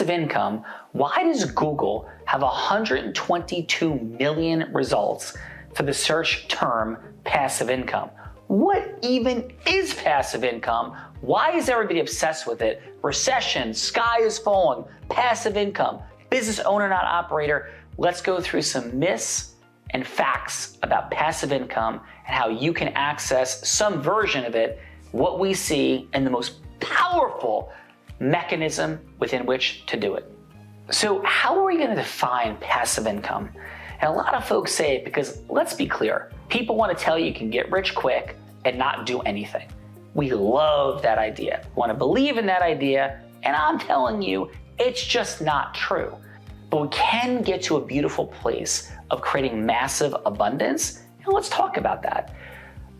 passive income, why does Google have 122 million results for the search term passive income? What even is passive income? Why is everybody obsessed with it? Recession, sky is falling, passive income, business owner, not operator. Let's go through some myths and facts about passive income and how you can access some version of it, what we see, and the most powerful mechanism within which to do it. So how are we going to define passive income? And a lot of folks say it because, let's be clear, people want to tell you can get rich quick and not do anything. We love that idea, want to believe in that idea, and I'm telling you, it's just not true. But we can get to a beautiful place of creating massive abundance, and let's talk about that.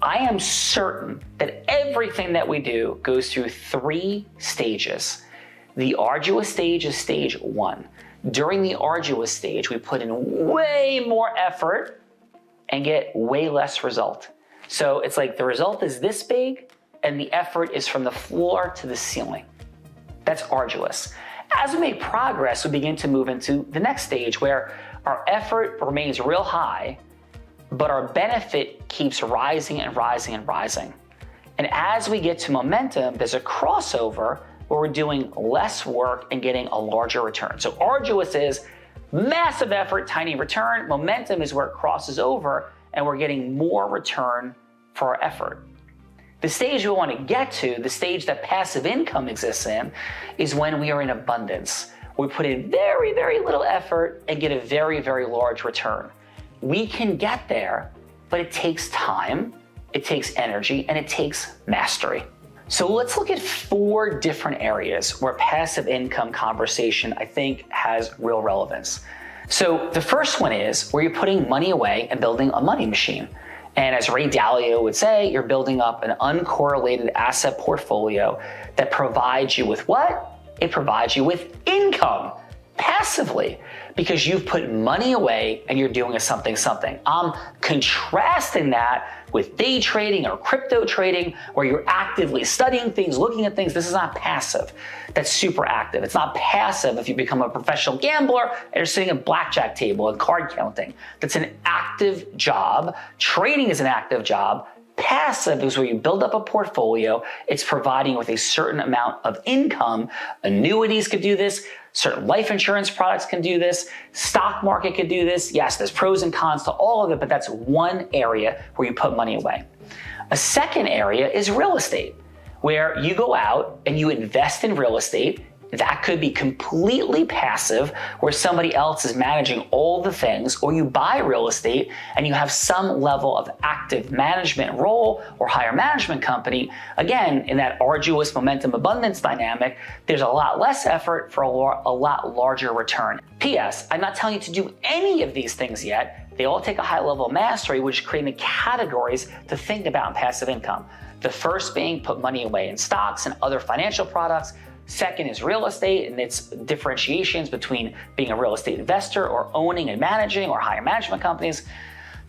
I am certain that everything that we do goes through 3 stages. The arduous stage is stage 1. During the arduous stage, we put in way more effort and get way less result. So it's like the result is this big and the effort is from the floor to the ceiling. That's arduous. As we make progress, we begin to move into the next stage where our effort remains real high, but our benefit keeps rising and rising and rising. And as we get to momentum, there's a crossover where we're doing less work and getting a larger return. So arduous is massive effort, tiny return. Momentum is where it crosses over and we're getting more return for our effort. The stage we want to get to, the stage that passive income exists in, is when we are in abundance. We put in very, very little effort and get a very, very large return. We can get there, but it takes time, it takes energy, and it takes mastery. So let's look at 4 different areas where passive income conversation, I think, has real relevance. So the first one is where you're putting money away and building a money machine. And as Ray Dalio would say, you're building up an uncorrelated asset portfolio that provides you with what? It provides you with income passively because you've put money away and you're doing a something. I'm contrasting that with day trading or crypto trading where you're actively studying things, looking at things. This is not passive. That's super active. It's not passive if you become a professional gambler and you're sitting at a blackjack table and card counting. That's an active job. Trading is an active job. Passive is where you build up a portfolio. It's providing with a certain amount of income. Annuities could do this. Certain life insurance products can do this. Stock market could do this. Yes, there's pros and cons to all of it, but that's one area where you put money away. A second area is real estate, where you go out and you invest in real estate. That could be completely passive, where somebody else is managing all the things, or you buy real estate and you have some level of active management role or higher management company. Again, in that arduous momentum abundance dynamic, there's a lot less effort for a lot larger return. P.S. I'm not telling you to do any of these things yet. They all take a high level of mastery, which is creating the categories to think about in passive income. The first being put money away in stocks and other financial products. Second is real estate and its differentiations between being a real estate investor or owning and managing or higher management companies.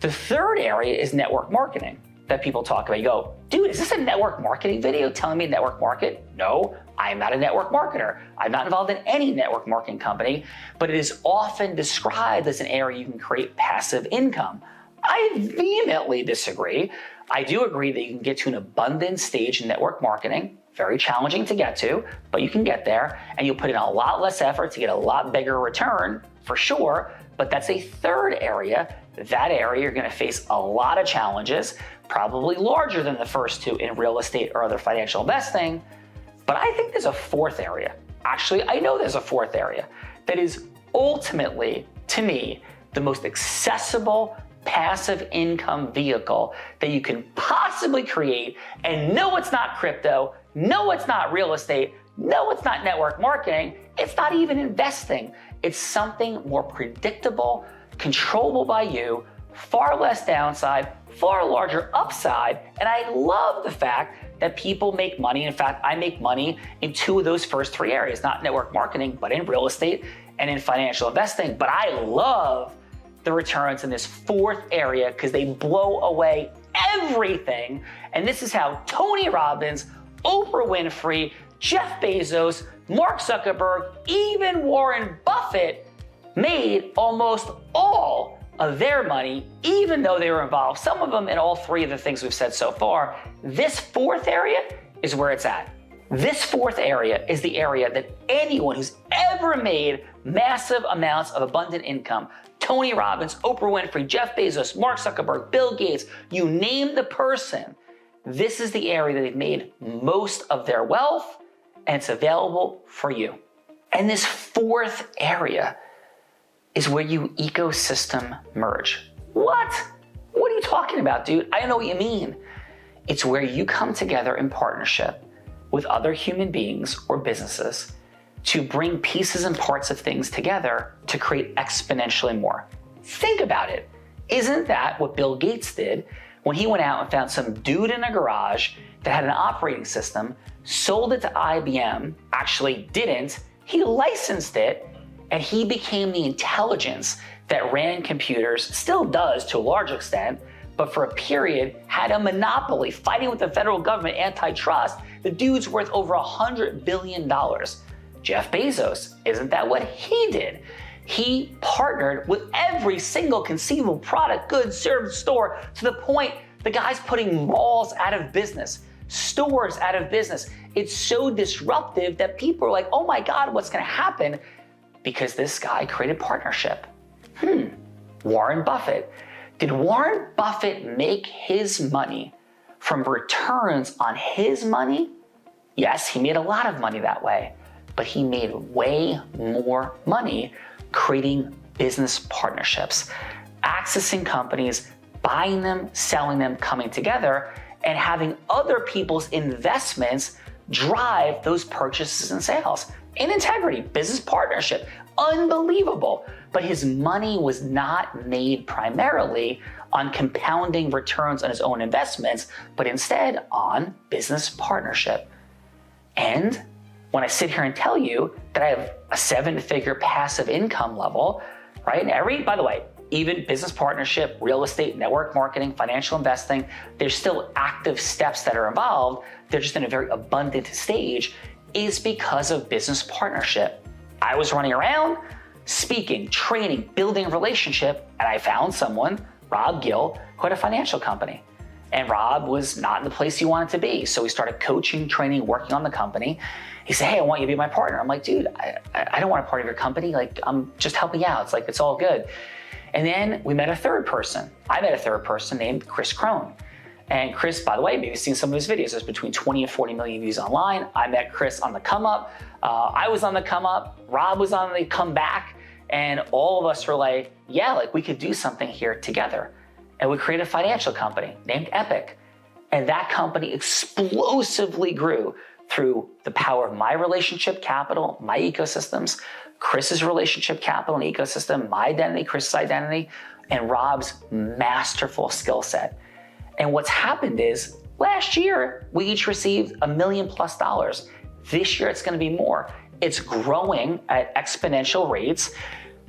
The third area is network marketing that people talk about. You go, dude, is this a network marketing video telling me network market? No, I'm not a network marketer. I'm not involved in any network marketing company, but it is often described as an area you can create passive income. I vehemently disagree. I do agree that you can get to an abundant stage in network marketing. Very challenging to get to, but you can get there and you'll put in a lot less effort to get a lot bigger return for sure. But that's a third area. That area you're going to face a lot of challenges, probably larger than the first 2 in real estate or other financial investing. But I think there's a fourth area. Actually, I know there's a fourth area that is ultimately, to me, the most accessible passive income vehicle that you can possibly create. And no, it's not crypto. No, it's not real estate. No, it's not network marketing. It's not even investing. It's something more predictable, controllable by you, far less downside, far larger upside. And I love the fact that people make money. In fact, I make money in 2 of those first 3 areas, not network marketing, but in real estate and in financial investing. But I love the returns in this fourth area because they blow away everything. And this is how Tony Robbins, Oprah Winfrey, Jeff Bezos, Mark Zuckerberg, even Warren Buffett made almost all of their money, even though they were involved, some of them in all three of the things we've said so far. This fourth area is where it's at. This fourth area is the area that anyone who's ever made massive amounts of abundant income, Tony Robbins, Oprah Winfrey, Jeff Bezos, Mark Zuckerberg, Bill Gates, you name the person, this is the area that they've made most of their wealth, and it's available for you. And this fourth area is where you ecosystem merge. What? What are you talking about, dude? I don't know what you mean. It's where you come together in partnership with other human beings or businesses to bring pieces and parts of things together to create exponentially more. Think about it. Isn't that what Bill Gates did when he went out and found some dude in a garage that had an operating system, sold it to IBM, actually didn't, he licensed it, and he became the intelligence that ran computers, still does to a large extent, but for a period had a monopoly fighting with the federal government, antitrust. The dude's worth over $100 billion. Jeff Bezos, isn't that what he did? He partnered with every single conceivable product, good, service, store, to the point the guy's putting malls out of business, stores out of business. It's so disruptive that people are like, oh my God, what's gonna happen? Because this guy created partnership. Warren Buffett. Did Warren Buffett make his money from returns on his money? Yes, he made a lot of money that way, but he made way more money creating business partnerships, accessing companies, buying them, selling them, coming together, and having other people's investments drive those purchases and sales. In integrity, business partnership, unbelievable. But his money was not made primarily on compounding returns on his own investments, but instead on business partnership. And when I sit here and tell you that I have a 7-figure passive income level, right? And by the way, even business partnership, real estate, network marketing, financial investing, there's still active steps that are involved. They're just in a very abundant stage, is because of business partnership. I was running around speaking, training, building a relationship, and I found someone, Rob Gill, who had a financial company. And Rob was not in the place he wanted to be. So we started coaching, training, working on the company. He said, hey, I want you to be my partner. I'm like, dude, I don't want a part of your company. Like, I'm just helping out. It's like, it's all good. And then we met a third person. I met a third person named Kris Krohn. And Kris, by the way, maybe you've seen some of his videos. There's between 20 and 40 million views online. I met Kris on the come up. I was on the come up. Rob was on the come back. And all of us were like, yeah, like we could do something here together. And we created a financial company named Epic. And that company explosively grew through the power of my relationship capital, my ecosystems, Kris's relationship capital and ecosystem, my identity, Kris's identity, and Rob's masterful skill set. And what's happened is last year, we each received $1 million+. This year, it's going to be more. It's growing at exponential rates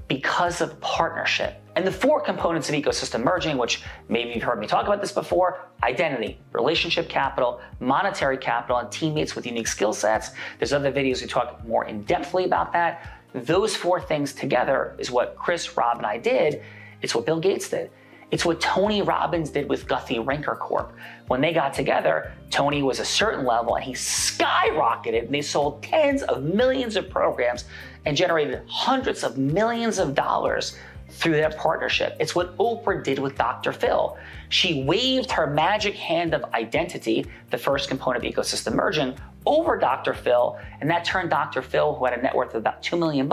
because of partnership. And the 4 components of ecosystem merging, which maybe you've heard me talk about this before: identity, relationship capital, monetary capital, and teammates with unique skill sets. There's other videos we talk more in-depthly about that. Those 4 things together is what Kris, Rob, and I did. It's what Bill Gates did. It's what Tony Robbins did with Guthy-Rinker Corp. When they got together, Tony was a certain level and he skyrocketed, and they sold tens of millions of programs and generated hundreds of millions of dollars through that partnership. It's what Oprah did with Dr. Phil. She waved her magic hand of identity, the first component of ecosystem merging, over Dr. Phil, and that turned Dr. Phil, who had a net worth of about $2 million,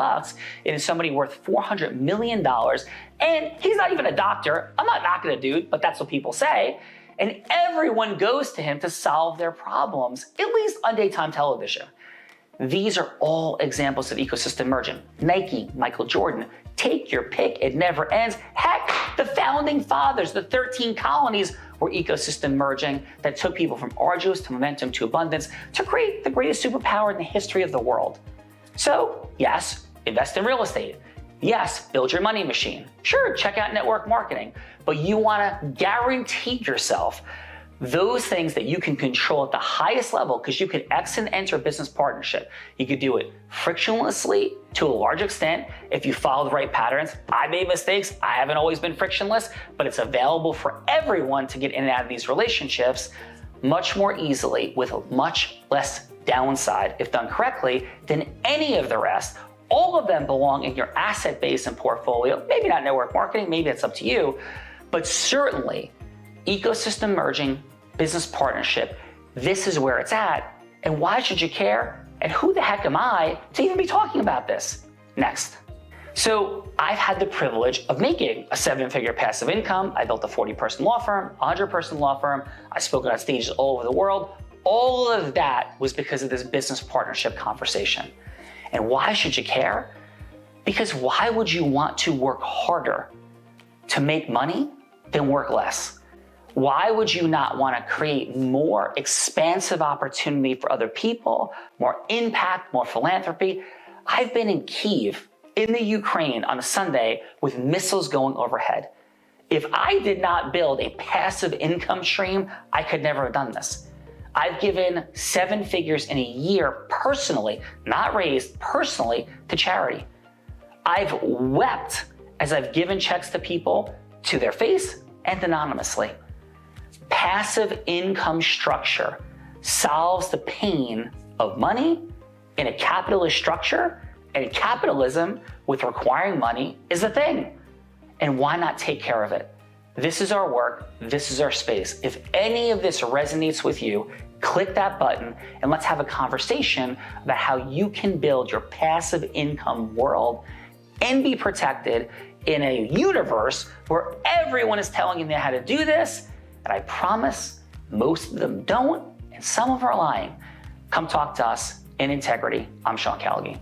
into somebody worth $400 million. And he's not even a doctor. I'm not knocking a dude, but that's what people say. And everyone goes to him to solve their problems, at least on daytime television. These are all examples of ecosystem merging. Nike, Michael Jordan, take your pick, it never ends. Heck, the founding fathers, the 13 colonies, were ecosystem merging that took people from arduous to momentum to abundance to create the greatest superpower in the history of the world. So yes, invest in real estate. Yes, build your money machine. Sure, check out network marketing, but you wanna guarantee yourself those things that you can control at the highest level, because you could exit and enter a business partnership. You could do it frictionlessly to a large extent if you follow the right patterns. I made mistakes. I haven't always been frictionless, but it's available for everyone to get in and out of these relationships much more easily with much less downside if done correctly than any of the rest. All of them belong in your asset base and portfolio. Maybe not network marketing, maybe that's up to you, but certainly ecosystem merging, business partnership, this is where it's at. And why should you care? And who the heck am I to even be talking about this? Next. So I've had the privilege of making a 7-figure passive income. I built a 40-person law firm, a 100-person law firm. I've spoken on stages all over the world. All of that was because of this business partnership conversation. And why should you care? Because why would you want to work harder to make money than work less? Why would you not want to create more expansive opportunity for other people, more impact, more philanthropy? I've been in Kyiv, in the Ukraine on a Sunday with missiles going overhead. If I did not build a passive income stream, I could never have done this. I've given 7 figures in a year personally, not raised, personally to charity. I've wept as I've given checks to people to their face and anonymously. Passive income structure solves the pain of money in a capitalist structure, and capitalism with requiring money is a thing. And why not take care of it? This is our work, this is our space. If any of this resonates with you, click that button and let's have a conversation about how you can build your passive income world and be protected in a universe where everyone is telling you how to do this. And I promise most of them don't, and some of them are lying. Come talk to us in integrity. I'm Sean Callagy.